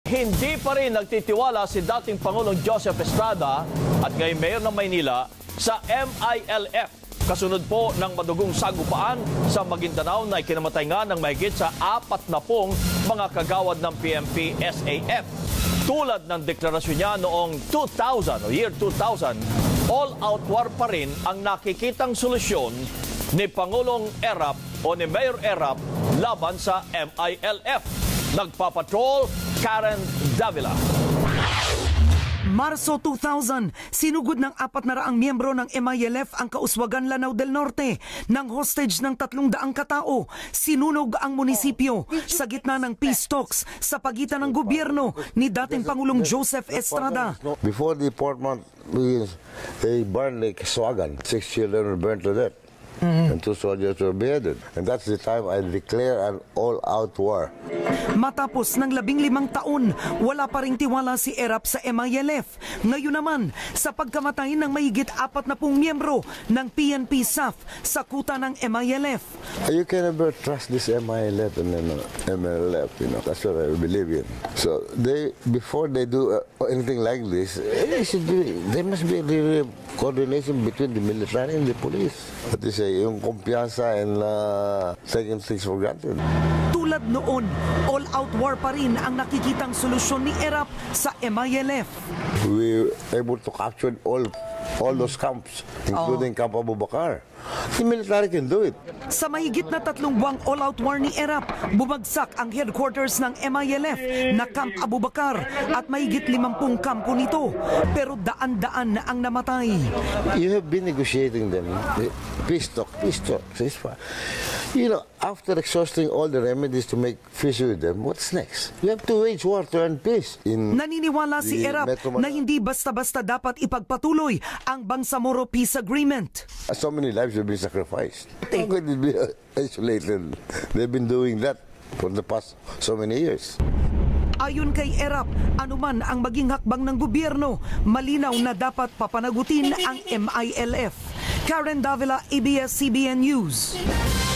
Hindi pa rin nagtitiwala si dating Pangulong Joseph Estrada at ngayon Mayor ng Maynila sa MILF. Kasunod po ng madugong sagupaan sa Maguindanao na ikinamatay nga ng mahigit sa 40 mga kagawad ng PNP SAF. Tulad ng deklarasyon niya noong 2000 o year 2000, all-out war pa rin ang nakikitang solusyon ni Pangulong Erap o ni Mayor Erap laban sa MILF. Nagpapatrol, Karen Davila. Marso 2000, sinugod ng 400 miyembro ng MILF ang Kauswagan, Lanao del Norte ng hostage ng 300 katao. Sinunog ang munisipyo sa gitna ng peace talks sa pagitan ng gobyerno ni dating Pangulong Joseph Estrada. Before the Portmont, they burned the Kauswagan. 6 children were burned to death. And 2 soldiers were beheaded. And that's the time I declare an all-out war. Matapos ng 15 taon, wala pa ring tiwala si Erap sa MILF. Ngayon naman, sa pagkamatay ng mahigit 40 miyembro ng PNP SAF sa kuta ng MILF. You can never trust this MILF and then MLF, That's what I believe in. So before they do anything like this, there must be really coordination between the military and the police. That is yung kumpiyansa and taking things for granted. Tulad noon, all-out war pa rin ang nakikitang solusyon ni Erap sa MILF. We were able to capture all those camps, including Camp Abu Bakar. The military can do it. Sa mahigit na 3 buwang all-out war ni Erap, bumagsak ang headquarters ng MILF na Camp Abu Bakar at mahigit 50 kampo nito. Pero daan-daan na ang namatay. You have been negotiating them. Peace talk, ceasefire. After exhausting all the remedies to make peace with them, what's next? You have to wage war to earn peace. Naniniwala si Erap na hindi basta-basta dapat ipagpatuloy ang Bangsamoro Peace Agreement. So many lives have been sacrificed. How could it be isolated? They've been doing that for the past so many years. Ayon kay Erap, anuman ang maging hakbang ng gobyerno, malinaw na dapat papanagutin ang MILF. Karen Davila, ABS-CBN News.